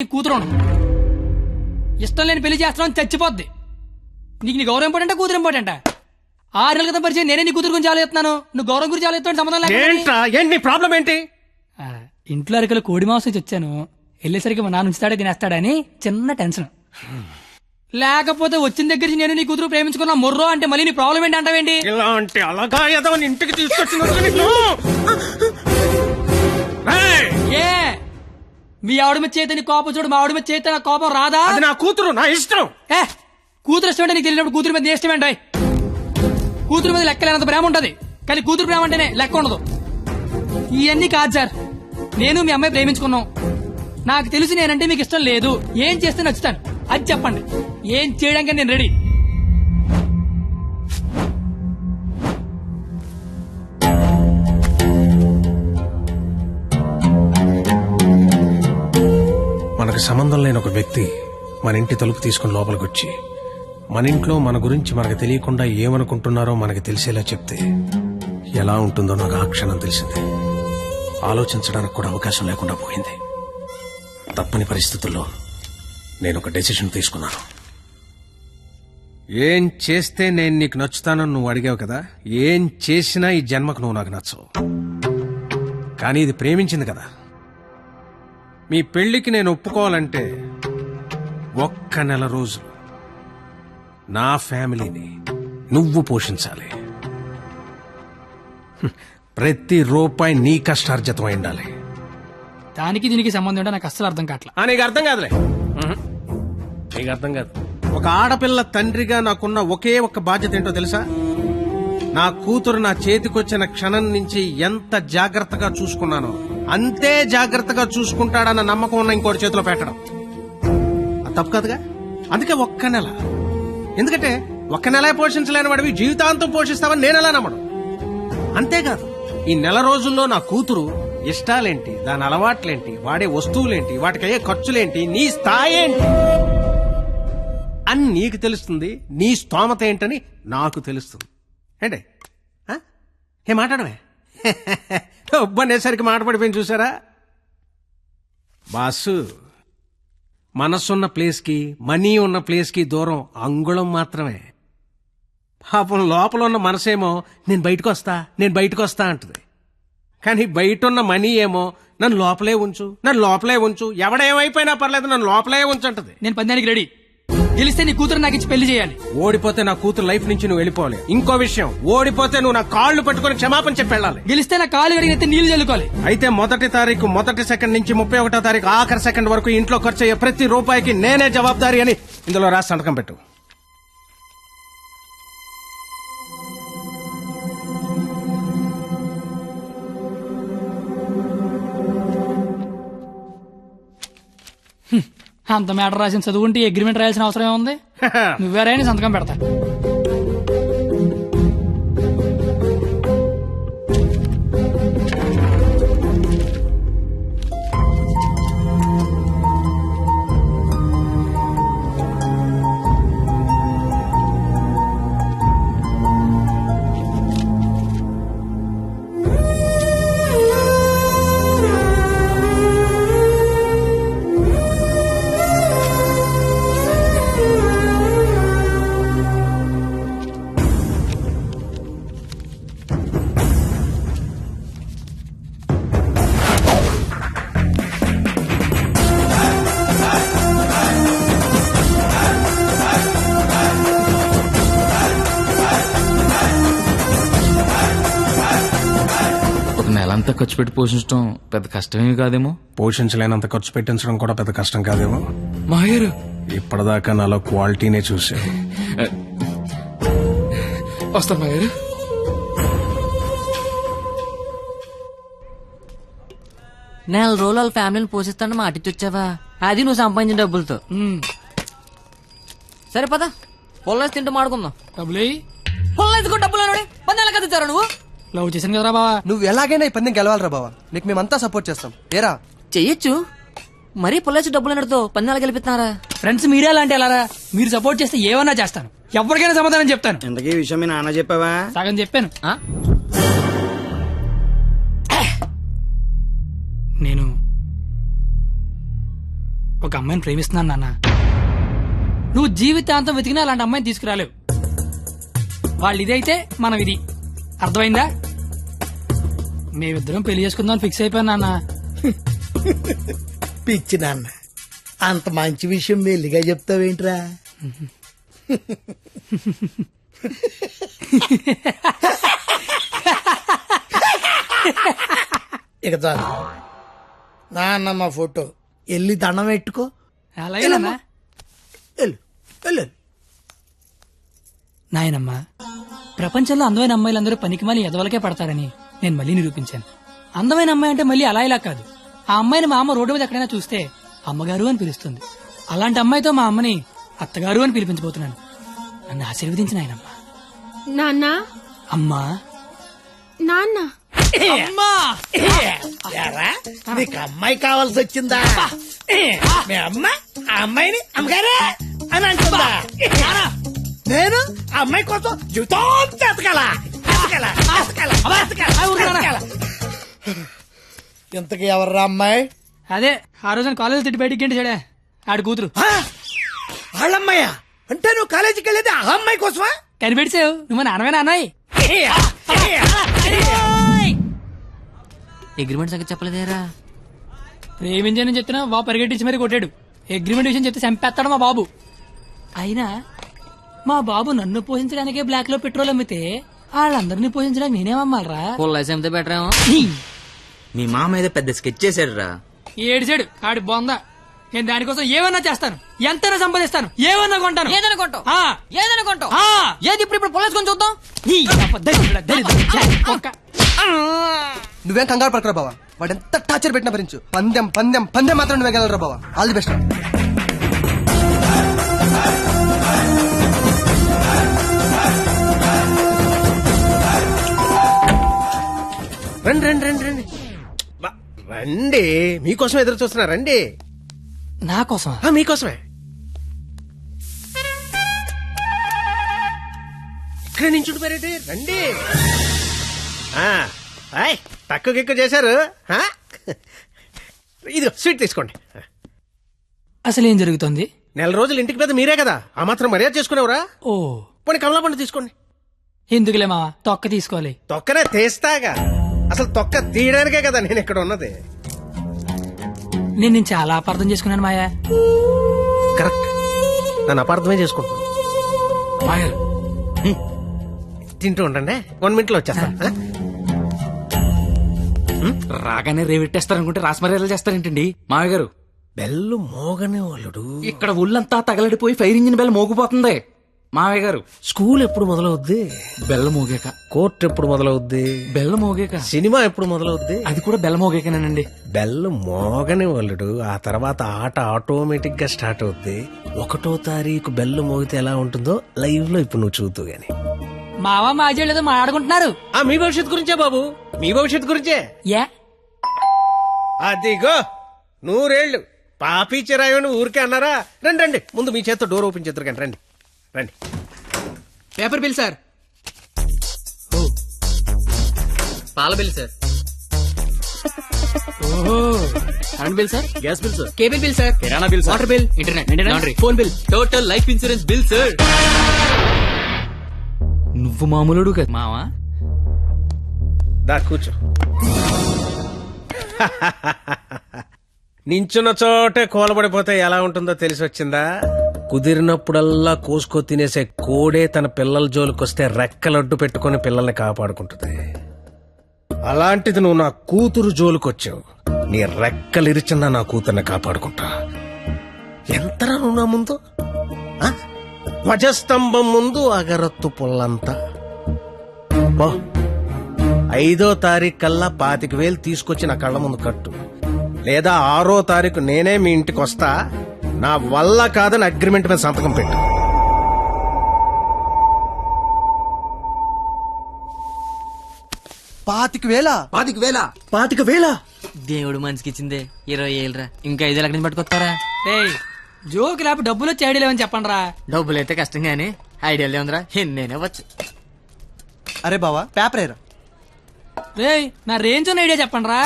కూతురు ఇష్టం లేని పెళ్లి చేస్తున్నావు చచ్చిపోద్ది. నీకు నీ గౌరవం ఇంపార్టెంటా కూతురు ఇంపార్టెంటా? 6 నెలల క్రితం పరిచయం నేనే నీ కూతురు గురించి ఆలోచిస్తున్నాను. నువ్వు గౌరవం గురించి ఆలోచిస్తాను సంబంధం ఏంటి ప్రాబ్లం ఏంటి? ఇంట్లో అరకలు కోడి మాంసం వచ్చాను, వెళ్ళేసరికి మా నాన్న ఉంచుతాడే తినేస్తాడని చిన్న టెన్షన్. లేకపోతే వచ్చిన దగ్గర నేను నీ కూతురు ప్రేమించుకున్నా మొర్రో అంటే మళ్ళీ నీ ప్రాబ్లం ఏంటి అంటావేంటి? ఇలాంటి అలాగా ఏదో ఇంటికి తీసుకొచ్చిన ఏ మీ ఆవిడ మీద చేత నీ కోపం చూడు, మా ఆవిడ మీద చేత నా కోపం రాదా? అది నా కూతురు, నా ఇష్టం. కూతురు ఇష్టం అంటే నీకు తెలియనప్పుడు కూతురు మీద ఇష్టం ఏంటి? కూతురు మీద లెక్కలేనంత ప్రేమ ఉంటది, కానీ కూతురు ప్రేమ అంటేనే లెక్క ఉండదు. ఇవన్నీ కాదు సార్, నేను మీ అమ్మాయి ప్రేమించుకున్నాం. నాకు తెలిసి నేనంటే మీకు ఇష్టం లేదు, ఏం చేస్తే నచ్చుతాను అది చెప్పండి. ఏం చేయడానికి నేను రెడీ. మనకు సంబంధం లేని ఒక వ్యక్తి మన ఇంటి తలుపు తీసుకుని లోపలికి వచ్చి మన ఇంట్లో మన గురించి మనకు తెలియకుండా ఏమనుకుంటున్నారో మనకి తెలిసేలా చెప్తే ఎలా ఉంటుందో నాకు ఆ క్షణం తెలిసింది. ఆలోచించడానికి కూడా అవకాశం లేకుండా పోయింది. తప్పని పరిస్థితుల్లో నేను ఒక డెసిషన్ తీసుకున్నాను. ఏం చేస్తే నేను నీకు నచ్చుతానని నువ్వు అడిగావు కదా, ఏం చేసినా ఈ జన్మకు నువ్వు నాకు నచ్చవు. కానీ ఇది ప్రేమించింది కదా. మీ పెళ్లికి నేను ఒప్పుకోవాలంటే 1 నెల రోజులు నా ఫ్యామిలీని నువ్వు పోషించాలి. ప్రతి రూపాయి నీ కష్టార్జితం అయి ఉండాలి. దానికి దీనికి సంబంధం ఏంటో నాకు అస్సలు అర్థం కావట్లా. నీకు అర్థం కాదులే, నీకు అర్థం కాదు. ఒక ఆడపిల్ల తండ్రిగా నాకున్న ఒకే ఒక్క బాధ్యత ఏంటో తెలుసా? నా కూతురు నా చేతికొచ్చిన క్షణం నుంచి ఎంత జాగ్రత్తగా చూసుకున్నానో అంతే జాగ్రత్తగా చూసుకుంటాడన్న నమ్మకం ఉన్న ఇంకోటి చేతిలో పెట్టడం అది తప్పు కాదుగా. అందుకే 1 నెల. ఎందుకంటే 1 నెల పోషించలేని వాడివి జీవితాంతం పోషిస్తావని నేను ఎలా నమ్మడం. అంతేకాదు, ఈ 1 నెల రోజుల్లో నా కూతురు ఇష్టాలేంటి, దాని అలవాట్లేంటి, వాడే వస్తువులేంటి, వాటికయ్యే ఖర్చులేంటి, నీ స్థాయి ఏంటి అని నీకు తెలుస్తుంది. నీ స్తోమత ఏంటని నాకు తెలుస్తుంది. ఏంటి ఏ మాట్లాడమే ఒబ్బనేసరికి మాట పడిపోయింది చూసారా? బాసు, మనసున్న ప్లేస్కి మనీ ఉన్న ప్లేస్కి దూరం అంగుళం మాత్రమే. పాపం లోపల ఉన్న మనసేమో నేను బయటకు వస్తా అంటుంది. కానీ బయట ఉన్న మనీ ఏమో నన్ను లోపలే ఉంచు, ఎవడేమైపోయినా పర్లేదు నన్ను లోపలే ఉంచంటది. నేను పందానికి రెడీ. గెలిస్తే నీ కూతురు నాకు ఇచ్చి పెళ్లి చేయాలి. ఓడిపోతే నా కూతురు లైఫ్ నుంచి నువ్వు వెళ్ళిపోవాలి. ఇంకో విషయం, ఓడిపోతే నువ్వు నా కాళ్ళు పట్టుకుని క్షమాపణ చెప్పి వెళ్ళాలి. గెలిస్తే నా కాళ్ళు కడిగితే నీళ్లు చల్లుకోవాలి. అయితే 1వ తారీఖు 1వ సెకండ్ నుంచి 31వ తారీఖు ఆఖరి సెకండ్ వరకు ఇంట్లో ఖర్చు అయ్యే ప్రతి రూపాయికి నేనే జవాబుదారి అని ఇందులో రాసి సంతకం పెట్టు. అంత మ్యాటర్ రాసిన చదువుకుంటే అగ్రిమెంట్ రాయాల్సిన అవసరం ఏముంది? నువ్వేరైనా సంతకం పెడతా. నెలంతా ఖర్చు పెట్టి పోషించడం పెద్ద కష్టమేమి కాదేమో. పోషించలేనంత ఖర్చు పెట్టించడం కూడా పెద్ద కష్టం కాదేమో. మాయరు ఇప్పటిదాకా నాలో క్వాలిటీనే చూసావు. వస్తాను మాయరు. నెల రోజులు వాళ్ళ ఫ్యామిలీని పోషిస్తాను మాటిచ్చొచ్చావా? అది నువ్వు సంపాదించిన డబ్బులతో. సరే పద, పొల్లేసి తింటూ మాడుకుందాం. డబ్బులు పొల్లేసుకో డబ్బులు అనోడే 10 నెలలు కదా నువ్వు. లవ్ చేశాను కదరా బావా. నువ్వు ఎలాగైనా ఈ పందెం గెలవాలరా బావా, నీకు మేమంతా సపోర్ట్ చేస్తాం. ఏరా చెయ్యొచ్చు, మరీ పొల్లేసి డబ్బులు అనడితో 10 నెలలు గెలిపిస్తున్నారా? ఫ్రెండ్స్ మీరే అలాంటి అలారా, మీరు సపోర్ట్ చేస్తే ఏమన్నా చేస్తాను, ఎవరికైనా సమాధానం చెప్తాను. ఇంతకీ ఈ విషయం మీ నాన్న చెప్పావా? సగం చెప్పాను. నేను ఒక అమ్మాయిని ప్రేమిస్తున్నాను నాన్న. నువ్వు జీవితాంతం వెతికినా అలాంటి అమ్మాయిని తీసుకురాలేవు. వాళ్ళు ఇదైతే మనం ఇది. అర్థమైందా? మేమిద్దరం పెళ్లి చేసుకుందాం ఫిక్స్ అయిపోయాను నాన్న. పిచ్చి నాన్న, అంత మంచి విషయం మెల్లిగా చెప్తావేంట్రా? ఇక చాలు నాన్న, మా ఫోటో వెళ్ళి దండం పెట్టుకో. అలాగే నాన్న. వెళ్ళు వెళ్ళు. నాయనమ్మా, ప్రపంచంలో అందమైన అమ్మాయిలందరూ పనికిమాలి ఎదవలకే పడతారని నేను మళ్ళీ నిరూపించాను. అందమైన అమ్మాయి అంటే మళ్ళీ అలా ఇలా కాదు. ఆ అమ్మాయిని మా అమ్మ రోడ్డు మీద ఎక్కడైనా చూస్తే అమ్మగారు అని పిలుస్తుంది. అలాంటి అమ్మాయితో మా అమ్మని అత్తగారు అని పిలిపించబోతున్నాను. నన్ను ఆశీర్వదించిన ఆయనమ్మా. నాన్న అమ్మా. నాన్న అమ్మా. యారా, నీకు అమ్మాయి కావాల్సి వచ్చిందా? మీ అమ్మ ఆ అమ్మాయిని అమ్మగారే అని అంటుందా? నేను ఆ అమ్మాయి కోసం జీవితం ఎతకాల. ఇంతకీ ఎవర్రా అమ్మాయి? అదే ఆ రోజున కాలేజ్ తిట్టి బయటికి గంట చెడే ఆడి కూతురు. వాళ్ళమ్మాయా? అంటే నువ్వు కాలేజీకి వెళ్ళేది ఆ అమ్మాయి కోసమా? కనిపెడిసావు నువ్వు నాన్నమైన అన్నాయి. అగ్రిమెంట్ సంగతి చెప్పలేదేరా? ప్రేమించని చెప్తున్నా బాబు పరిగెట్టించి మరీ కొట్టాడు. అగ్రిమెంట్ విషయం చెప్తే చంపేస్తాడు మా బాబు. అయినా మా బాబు నన్ను పోషించడానికే బ్లాక్ లో పెట్రోల్ అమ్మితే వాళ్ళందరినీ పోషించడానికి నేనేమమ్మాలరా? పుల్లైతే బెటర్ ఏమో. మీ మామ ఏదో పెద్ద స్కెచ్ చేశాడు రా. ఏడిచాడు ఆడి బొంద. నేను దానికోసం ఏమన్నా చేస్తాను, ఎంతైనా సంపాదిస్తాను, ఏమన్నా కొంటాను. ఏదైనా కొంటావు? ఆ. ఏదైనా కొంటావు? ఆ. ఏది ఇప్పుడు పొలేసుకొని చూద్దాం. నువ్వేం కంగారు పడకరా బావా. వాడు ఎంత టార్చర్ పెట్టినా భరించు. పందెం పందెం పందెం మాత్రం నువ్వే గెలరా బావా. All the best. రండి రండి రండి రండి రండి. మీకోసం ఎదురు చూస్తున్నా. రండి. నా కోసం మీకోసమే. ఇక్కడ నుంచి మరేంటి? రండి. తక్కువ ఎక్కువ చేశారు. ఇది స్వీట్ తీసుకోండి. అసలు ఏం జరుగుతుంది? నెల రోజులు ఇంటికి పెద్ద మీరే కదా, ఆ మాత్రం మర్యాద చేసుకునేవరా? ఓ పోనీ కమలా పండు తీసుకోండి. ఎందుకులే మావా, తొక్క తీసుకోవాలి. తొక్కనే తీస్తాగా. అసలు తొక్క తీయడానికే కదా నేను ఇక్కడ ఉన్నది. నేను చాలా అపార్థం చేసుకున్నాను మాయా. కరెక్ట్, నన్ను అపార్థమే చేసుకుంటాను. తింటూ ఉండండి, 1 minute లో వచ్చేస్తా. రాగానే రేవెట్టేస్తారనుకుంటే రాస్మర్యాలు చేస్తారేంటండి మావయ్య గారు? బెల్లు మోగనే వాళ్ళుడు. ఇక్కడ ఒళ్ళంతా తగలడిపోయి ఫైర్ ఇంజిన్ బెల్ మోగిపోతుంది. మావయ్య గారు, స్కూల్ ఎప్పుడు మొదలవుద్ది? బెల్ల మోగాక. కోర్టు ఎప్పుడు మొదలవుద్ది? బెల్ల మోగాక. సినిమా ఎప్పుడు మొదలవుద్ది? అది కూడా బెల్ల మోగాకనేనండి. బెల్లు మోగని వాళ్ళుడు, ఆ తర్వాత ఆట ఆటోమేటిక్ గా స్టార్ట్ అవుద్ది. 1వ తారీఖు బెల్లు మోగితే ఎలా ఉంటుందో లైవ్ లో ఇప్పుడు నువ్వు చూద్దు గాని. మావా మాజీ ఏదో మాట్లాడుకుంటున్నారు. మీ భవిష్యత్తు గురించే బాబు, మీ భవిష్యత్తు గురించే. యా అదిగో 100 ఏళ్ళు పాపి చిరాయని ఊరికే అన్నారా? రండి రండి, ముందు మీ చేత్తో డోర్ ఓపెన్ చేద్దరు కానీ. రండి రండి. Paper bill sir. పాల bill sir. Current bill sir. Gas bill sir. Cable bill sir. కిరాణా bill sir. Water bill, internet, laundry, phone bill, total life insurance bill sir. నువ్వు మామూలుడు కదా మావా. దా కూర్చో. నించున్న చోటే కూలబడిపోతే ఎలా ఉంటుందో తెలిసి వచ్చిందా? కుదిరినప్పుడల్లా కోసుకో తినేసే కోడే తన పిల్లల జోలికొస్తే రెక్కలడ్డు పెట్టుకుని పిల్లల్ని కాపాడుకుంటుంది. అలాంటిది నువ్వు నా కూతురు జోలికొచ్చావు. నీ రెక్కలిరిచినా నా కూతుర్ని కాపాడుకుంటా. ఎంతరా నువ్వు నా ముందు? ధ్వజస్తంభం ముందు అగరత్తు పుల్లంతా. 5వ తారీఖు కల్లా 25,000 తీసుకొచ్చి నా కళ్ళ ముందు కట్టు, లేదా 6వ తారీఖు నేనే మీ ఇంటికి వస్తా. నా వల్ల కాదని అగ్రిమెంట్ మీద సంతకం పెట్టు. పాతిక వేల దేవుడు మనిషికి ఇచ్చిందే 20 ఏళ్ళరా. ఇంకా 5 లక్షలు పట్టుకొస్తారా? జోకి లేపు డబ్బులు వచ్చి ఐడియా లేవని చెప్పండి రా. డబ్బులు అయితే కష్టం గానీ ఐడియా ఉందిరా. నేనే వచ్చు. అరే బావా, పేపర్ ఏరా. రేయ్, నా రేంజ్ ఉన్న ఐడియా చెప్పండి రా.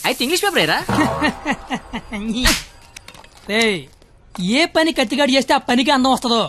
అయితే ఇంగ్లీష్ పేపర్ ఏరా. ఏయ్, ఏ పని కత్తిగాడు చేస్తే ఆ పనికి అందం వస్తుందో